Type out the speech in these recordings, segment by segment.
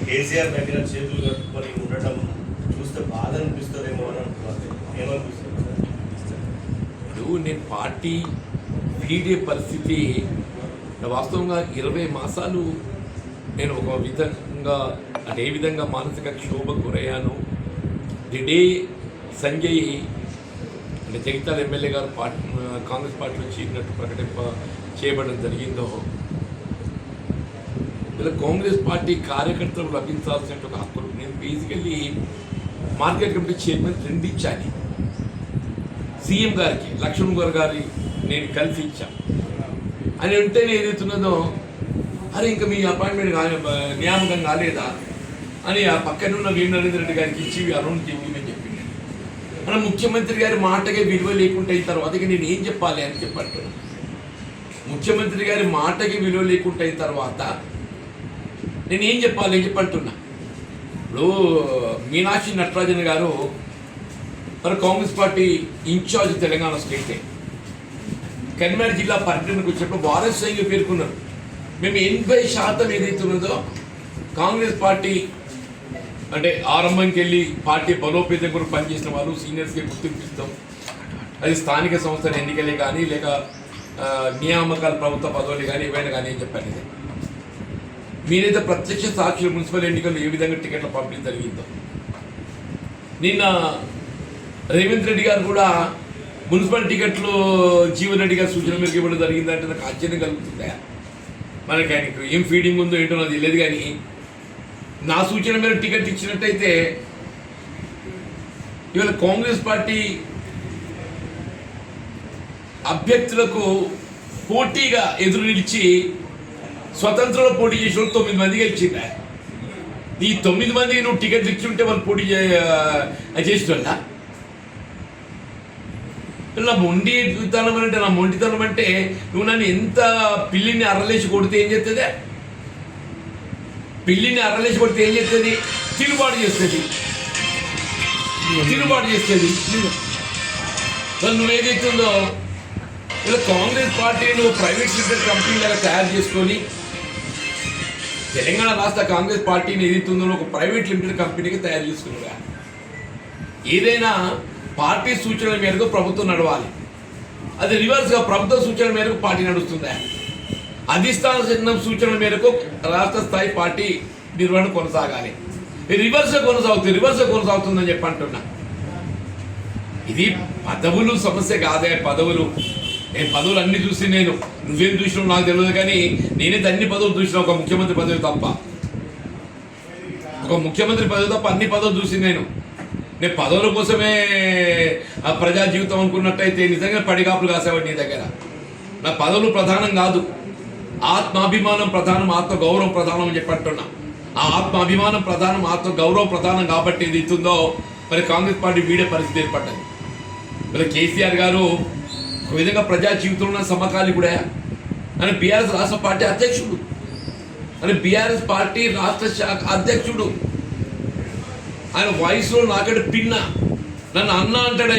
కేసీఆర్ దగ్గర చేతులు కట్టుకొని ఉండటం చూస్తే బాధ అనిపిస్తుందేమో అని అంటున్నారు. ఏమనిపిస్తుంది? ఇప్పుడు నేను పార్టీ వీడే పరిస్థితి వాస్తవంగా 20 మాసాలు నేను ఒక విధంగా అంటే ఏ విధంగా మానసిక క్షోభకు గురయ్యాను. ది డే సంజయ్ అంటే జగిత్యాల ఎమ్మెల్యే గారు కాంగ్రెస్ పార్టీలో చేరినట్టు చేయబడడం జరిగిందో ఇలా కాంగ్రెస్ పార్టీ కార్యకర్తలకు లభించాల్సిన ఒక హక్కులు నేను బేసికల్లీ మార్కెట్ కమిటీ చైర్మన్ 2 ఇచ్చాను. సీఎం గారికి లక్ష్మణ్ గారి నేను కలిసి ఇచ్చాను అని ఉంటేనే ఏదైతున్నదో అరే ఇంకా మీ అపాయింట్మెంట్ నియామకం కాలేదా అని ఆ పక్కనున్న వి నరేంద్ర రెడ్డి గారికి ఇచ్చి అరుణ్ ఇవ్వమని చెప్పింది. మన ముఖ్యమంత్రి గారి మాటకే విలువ లేకుండా అయిన తర్వాత నేను ఏం చెప్పాలి అని చెప్పంటున్నాను. ముఖ్యమంత్రి గారి మాటకి విలువ లేకుండా అయిన తర్వాత నేను ఏం చెప్పాలి అని చెప్పంటున్నా. ఇప్పుడు మీనాక్షి నటరాజన్ గారు మరి కాంగ్రెస్ పార్టీ ఇన్ఛార్జ్ తెలంగాణ స్టేటే కరీంనగర్ జిల్లా పర్యటనకు వచ్చినప్పుడు వారసంగా పేర్కొన్నారు. మేము 80% ఏదైతే ఉన్నదో కాంగ్రెస్ పార్టీ అంటే ఆరంభంకి వెళ్ళి పార్టీ బలోపేతం కూడా పనిచేసిన వాళ్ళు సీనియర్స్కి గుర్తింపిస్తాం. అది స్థానిక సంస్థల ఎన్నికలే కానీ లేక నియామకాలు ప్రభుత్వ పదవులు కానీ ఏవైనా కానీ అని చెప్పాను. ఇది మీరైతే ప్రత్యక్ష సాక్షులు మున్సిపల్ ఎన్నికల్లో ఏ విధంగా టికెట్ల పంపిణీ జరిగిందో నిన్న రేవంత్ రెడ్డి గారు కూడా మున్సిపల్ టికెట్లు జీవన్ రెడ్డి గారి సూచన మేరకు ఇవ్వడం జరిగిందంటే నాకు ఆశ్చర్యం కలుగుతుందా. మనకి ఆయనకు ఏం ఫీడింగ్ ఉందో ఏంటో నాకు తెలియదు. కానీ నా సూచన మేరకు టికెట్ ఇచ్చినట్టయితే ఇవాళ కాంగ్రెస్ పార్టీ అభ్యర్థులకు పోటీగా ఎదురు నిలిచి స్వతంత్రంలో పోటీ చేసిన 9 మంది గెలిచిందా. ఈ 9 మందికి నువ్వు టికెట్ ఇచ్చుంటే వాళ్ళు పోటీ చేసినా నా మొండితనం అంటే నా మొండితనం అంటే నువ్వు నన్ను ఎంత పిల్లిని అరలేసి కొడితే ఏం చేస్తుంది? పిల్లిని అరలేసి కొడితే ఏం చేస్తుంది? తిరుగుబాటు చేస్తుంది. నువ్వేదైతుందో ఇలా కాంగ్రెస్ పార్టీ నువ్వు ప్రైవేట్ లిమిటెడ్ కంపెనీ లాగా తయారు చేసుకొని తెలంగాణ రాష్ట్ర కాంగ్రెస్ పార్టీని ఏదైతుందో ఒక ప్రైవేట్ లిమిటెడ్ కంపెనీకి తయారు చేసుకున్నాగా. ఏదైనా పార్టీ సూచనల మేరకు ప్రభుత్వం నడవాలి. అది రివర్స్గా ప్రభుత్వ సూచనల మేరకు పార్టీ నడుస్తుందా? అధిష్టాన సూచనల మేరకు రాష్ట్ర స్థాయి పార్టీ నిర్వహణ కొనసాగాలి. రివర్స్గా కొనసాగుతుందని చెప్పి అంటున్నా. ఇది పదవులు సమస్య కాదే. నేను పదవులు అన్ని చూసి నువ్వేం చూసినావు నాకు తెలియదు. కానీ నేనైతే అన్ని పదవులు చూసినా ఒక ముఖ్యమంత్రి పదవి తప్ప అన్ని పదవులు చూసి నేను పదవుల కోసమే ప్రజా జీవితం అనుకున్నట్టయితే నిజంగా పడిగాపులు కాసేవాడు నీ దగ్గర. నా పదవులు ప్రధానం కాదు, ఆత్మాభిమానం ప్రధానం, ఆత్మగౌరవం ప్రధానం అని చెప్పంటున్నా. ఆ ఆత్మాభిమానం ప్రధానం, ఆత్మగౌరవం ప్రధానం కాబట్టి ఇది ఇస్తుందో మరి కాంగ్రెస్ పార్టీ వీడే పరిస్థితి ఏర్పడ్డది. మరి కేసీఆర్ గారు ఒక విధంగా ప్రజా జీవితంలో సమకాలి కూడా ఆయన బీఆర్ఎస్ రాష్ట్ర పార్టీ అధ్యక్షుడు, బీఆర్ఎస్ పార్టీ రాష్ట్ర శాఖ అధ్యక్షుడు. ఆయన వాయిస్లో నాకంటే పిన్న నన్ను అన్న అంటాడు.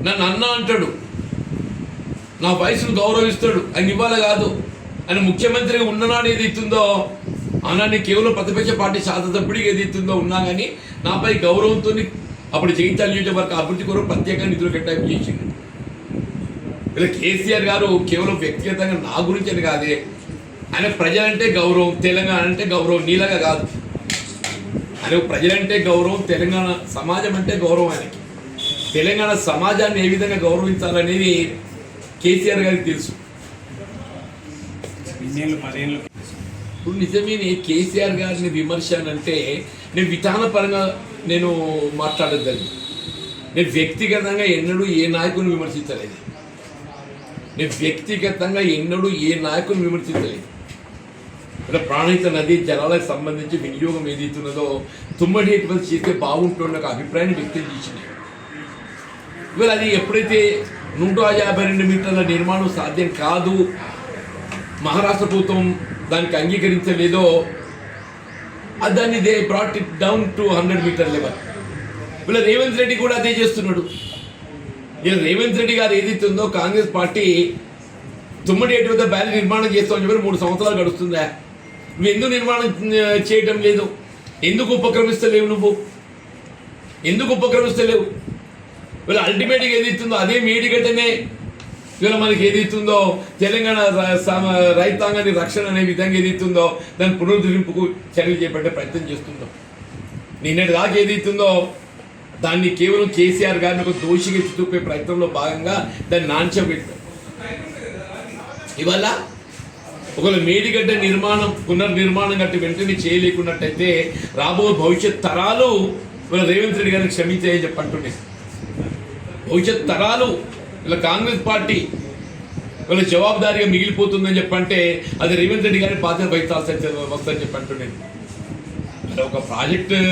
నన్ను అన్న అంటాడు, నా వయసును గౌరవిస్తాడు. ఆయన ఇవ్వాలి కాదు, ఆయన ముఖ్యమంత్రిగా ఉన్ననాడు ఏది ఇస్తుందో అన్నాన్ని కేవలం ప్రతిపక్ష పార్టీ శాసనసభ్యుడికి ఏది ఇస్తుందో ఉన్నా కానీ నాపై గౌరవంతో అప్పుడు జగిత్యాల నియోజకవర్గ అభివృద్ధి కొరకు ప్రత్యేకంగా నిధులు కేటాయింపు చేసిండు. ఇలా కేసీఆర్ గారు కేవలం వ్యక్తిగతంగా నా గురించి అని కాదే, ఆయన ప్రజలంటే గౌరవం, తెలంగాణ అంటే గౌరవం, నీలాగా కాదు. ఆయన ప్రజలంటే గౌరవం, తెలంగాణ సమాజం అంటే గౌరవం. ఆయనకి తెలంగాణ సమాజాన్ని ఏ విధంగా గౌరవించాలనేది కేసీఆర్ గారికి తెలుసు. ఇప్పుడు నిజమే కేసీఆర్ గారిని విమర్శ అంటే నేను విధానపరంగా నేను మాట్లాడద్దని. నేను వ్యక్తిగతంగా ఎన్నడూ ఏ నాయకుని విమర్శించలేదు. ఇక్కడ ప్రాణహిత నదీ జలాలకు సంబంధించి వినియోగం ఏదైతున్నదో తుమ్మడి ఎటువంటి చేస్తే బాగుంటుండే ఒక అభిప్రాయాన్ని వ్యక్తం చేసింది. ఇవాళ అది ఎప్పుడైతే 152 మీటర్ల నిర్మాణం సాధ్యం కాదు, మహారాష్ట్ర ప్రభుత్వం దానికి అంగీకరించలేదో దాన్ని they brought it down to 100 metre level. వీళ్ళ రేవంత్ రెడ్డి కూడా అదే చేస్తున్నాడు. ఇలా రేవంత్ రెడ్డి గారు ఏదైతే ఉందో కాంగ్రెస్ పార్టీ తుమ్మడి ఎటు వద్ద బ్యాలీ నిర్మాణం చేస్తామని చెప్పి 3 సంవత్సరాలు గడుస్తుందా? నువ్వు ఎందుకు నిర్మాణం చేయటం లేదు? ఎందుకు ఉపక్రమిస్తలేవు? ఎందుకు ఉపక్రమిస్తలేవు? వీళ్ళు అల్టిమేట్గా ఏదైతుందో అదే మేడిగడ్డనే ఇవాళ మనకి ఏదైతుందో తెలంగాణ రైతాంగాన్ని రక్షణ అనే విధంగా ఏదైతుందో దాని పునరుద్ధరింపుకు చర్యలు చేపట్టే ప్రయత్నం చేస్తుందాం. నిన్నటి దాకా ఏదైతుందో దాన్ని కేవలం కేసీఆర్ గారిని ఒక దోషిగా ఎత్తి చూపే ప్రయత్నంలో భాగంగా దాన్ని నాంచం పెట్టారు. ఇవాళ ఒకవేళ మేడిగడ్డ పునర్నిర్మాణం గట్టి వెంటనే చేయలేకున్నట్టయితే రాబో భవిష్యత్ తరాలు వీళ్ళ రేవంత్ రెడ్డి గారిని క్షమించాయని చెప్పంటున్నాయి. భవిష్యత్ తరాలు వీళ్ళ కాంగ్రెస్ పార్టీ వీళ్ళ జవాబుదారీగా మిగిలిపోతుందని చెప్పంటే అది రేవంత్ రెడ్డి గారి బాధ్యత వహించాల్సి వస్తుందని చెప్పంటున్నాను. ఒక ప్రాజెక్టులకు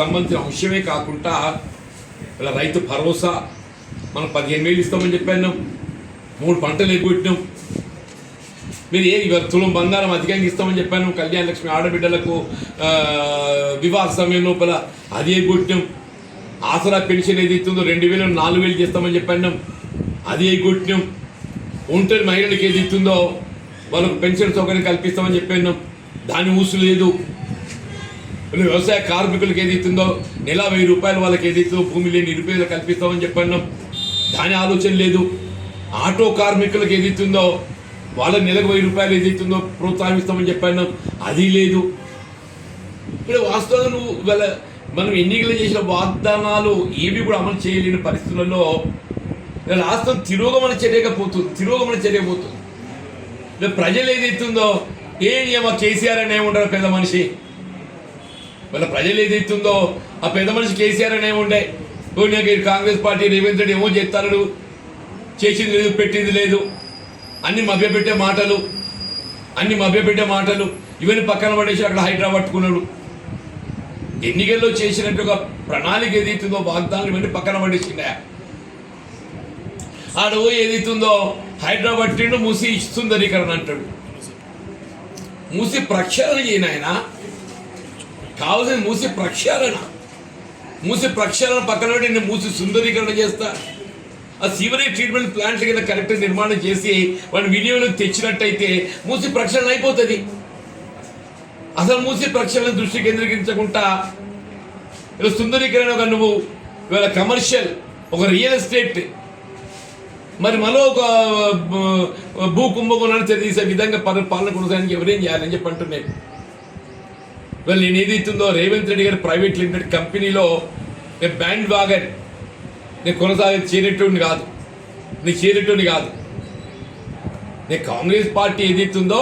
సంబంధించిన అంశమే కాకుండా ఇలా రైతు భరోసా మనం 15,000 ఇస్తామని చెప్పాను, 3 పంటలు ఎగ్గొట్టినాం. మీరు ఇవాళ తులం బంగారం అధికంగా ఇస్తామని చెప్పాను, కళ్యాణ లక్ష్మి ఆడబిడ్డలకు వివాహ సమయం లోపల అది ఎగ్గొట్టినాం. ఆసరా పెన్షన్ ఏదైతుందో 2,000 4,000 చేస్తామని చెప్పాను, అది ఎగ్గొట్టినాం. ఒంటరి మహిళలకు ఏదైతుందో వాళ్ళకు పెన్షన్ సౌకర్యం కల్పిస్తామని చెప్పాను, దాని ఊసు లేదు. వ్యవసాయ కార్మికులకు ఏదైతుందో నెల 1,000 రూపాయలు వాళ్ళకి ఏదైతుందో భూమి లేని నిరుపేదలు కల్పిస్తామని చెప్పన్నాం, దాని ఆలోచన లేదు. ఆటో కార్మికులకు ఏదైతుందో వాళ్ళ నెలకు 1,000 రూపాయలు ఏదైతుందో ప్రోత్సాహిస్తామని చెప్పన్నాం, అది లేదు. ఇప్పుడు వాస్తవంగా నువ్వు మనం ఎన్నికలు చేసిన వాగ్దానాలు ఏవి కూడా అమలు చేయలేని పరిస్థితులలో రాష్ట్రం తిరోగమన చర్యకపోతుంది. ప్రజలు ఏదైతుందో మా కేసీఆర్ అనే ఉండరు పెద్ద మనిషి. వాళ్ళ ప్రజలు ఏదైతుందో ఆ పెద్ద మనిషి కేసీఆర్ అనే ఉండే. కాంగ్రెస్ పార్టీ రేవంత్ రెడ్డి ఏమో చేస్తాడు, చేసింది లేదు, పెట్టింది లేదు, అన్ని మభ్యపెట్టే మాటలు ఇవన్నీ పక్కన పడేసి అక్కడ హైదరాబాద్ పట్టుకున్నాడు. ఎన్నికల్లో చేసినట్టు ఒక ప్రణాళిక ఏదైతుందో వాగ్దానాలు ఇవన్నీ పక్కన పడేసిండే. ఆడ ఏదైతుందో హైదరాబాద్ పట్టిండు, మూసి సుందరీకరణ అంటాడు. మూసి ప్రక్షాళన చేయను ఆయన, కావాల్సిన మూసి ప్రక్షాళన పక్కన పెట్టి నేను మూసి సుందరీకరణ చేస్తా. ఆ సీవరేజ్ ట్రీట్మెంట్ ప్లాంట్ల కింద కరెక్ట్గా నిర్మాణం చేసి వాడిని వినియోగంలోకి తెచ్చినట్టయితే మూసి ప్రక్షాళన అయిపోతుంది. అసలు మూసి ప్రక్షాళన దృష్టి కేంద్రీకరించకుండా ఇలా సుందరీకరణ ఒక నువ్వు ఇవాళ కమర్షియల్ ఒక రియల్ ఎస్టేట్ మరి మరో ఒక భూ కుంభకోణాన్ని తెరదీసే విధంగా పాలన కొనసాగడానికి ఎవరేం చేయాలని చెప్పి అంటున్నాయి. వాళ్ళు నేను ఏదైతుందో రేవంత్ రెడ్డి గారి ప్రైవేట్ లిమిటెడ్ కంపెనీలో నేను బ్యాండ్ వాగన్ నేను చేరేటోడిని కాదు. నేను కాంగ్రెస్ పార్టీ ఏదైతుందో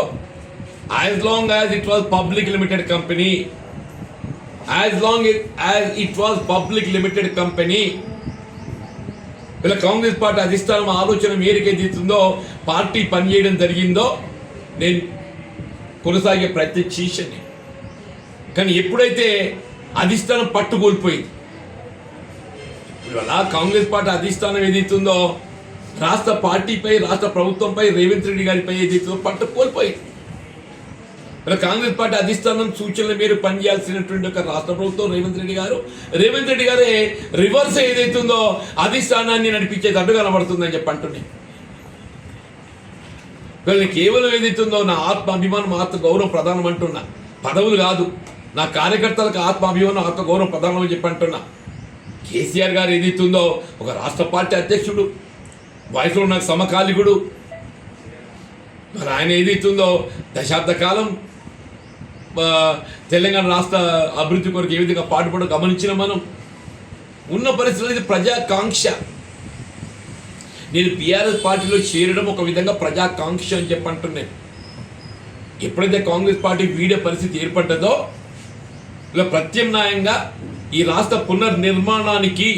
as long as it was public limited company ఇలా కాంగ్రెస్ పార్టీ అధిష్టానం ఆలోచన మేరకు ఏదైతుందో పార్టీ పనిచేయడం జరిగిందో నేను కొనసాగే ప్రయత్నం చేశాను. కానీ ఎప్పుడైతే అధిష్టానం పట్టు కోల్పోయింది, ఇవాళ కాంగ్రెస్ పార్టీ అధిష్టానం ఏదైతుందో రాష్ట్ర పార్టీపై, రాష్ట్ర ప్రభుత్వంపై, రేవంత్ రెడ్డి గారిపై ఏదైతుందో పట్టు కోల్పోయింది. ఇలా కాంగ్రెస్ పార్టీ అధిష్టానం సూచనల మేర పనిచేయాల్సినటువంటి ఒక రాష్ట్ర ప్రభుత్వం రేవంత్ రెడ్డి గారే రివర్స్ ఏదైతుందో అధిష్టానాన్ని నడిపించేది అడ్డు కనబడుతుందని చెప్పి అంటున్నాయి. వీళ్ళని కేవలం ఏదైతుందో నా ఆత్మాభిమానం, ఆత్మగౌరవం ప్రధానం అంటున్నా, పదవులు కాదు. నా కార్యకర్తలకు ఆత్మాభిమానం, ఆత్మగౌరవం ప్రధానం అని చెప్పి అంటున్నా. కేసీఆర్ గారు ఏదైతుందో ఒక రాష్ట్ర పార్టీ అధ్యక్షుడు, వయసులో నాకు సమకాలికుడు. మరి ఆయన ఏదైతుందో దశాబ్ద కాలం తెలంగాణ రాష్ట్ర అభివృద్ధి కొరకు ఏ విధంగా పాటుపడ గమనించిన మనం ఉన్న పరిస్థితుల్లో ఇది ప్రజాకాంక్ష. నేను బీఆర్ఎస్ పార్టీలో చేరడం ఒక విధంగా ప్రజాకాంక్ష అని చెప్పంటున్నాను. ఎప్పుడైతే కాంగ్రెస్ పార్టీ వీడే పరిస్థితి ఏర్పడ్డదో ఇలా ప్రత్యామ్నాయంగా ఈ రాష్ట్ర పునర్నిర్మాణానికి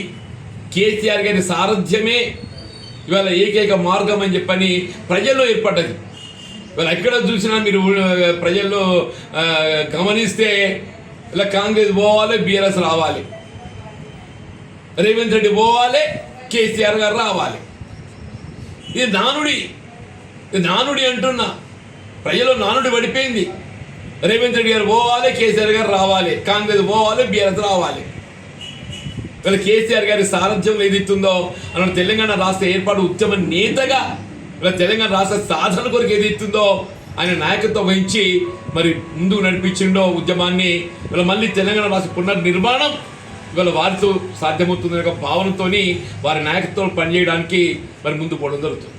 కేసీఆర్ గారి సారథ్యమే ఇవాళ ఏకైక మార్గం అని చెప్పని ప్రజల్లో ఏర్పడ్డది. ఇవాళ ఎక్కడ చూసినా మీరు ప్రజల్లో గమనిస్తే ఇలా కాంగ్రెస్ పోవాలి, బీఆర్ఎస్ రావాలి, రేవంత్ రెడ్డి పోవాలి, కేసీఆర్ గారు రావాలి. ఇది నానుడి అంటున్నా. ప్రజల్లో నానుడి పడిపోయింది. రేవంత్ రెడ్డి గారు పోవాలి, కేసీఆర్ గారు రావాలి, కాంగ్రెస్ పోవాలి, బీఆర్ఎస్ రావాలి. వీళ్ళ కేసీఆర్ గారి సారథ్యం ఏదైతుందో అన్న తెలంగాణ రాష్ట్ర ఏర్పాటు ఉద్యమ నేతగా ఇలా తెలంగాణ రాష్ట్ర సాధన కొరకు ఏదైతుందో ఆయన నాయకత్వం వహించి మరి ముందుకు నడిపించిండో ఉద్యమాన్ని, ఇవాళ మళ్ళీ తెలంగాణ రాష్ట్ర పునర్నిర్మాణం ఇవాళ వారితో సాధ్యమవుతుందనే ఒక భావనతోని వారి నాయకత్వం పనిచేయడానికి మరి ముందు పోవడం జరుగుతుంది.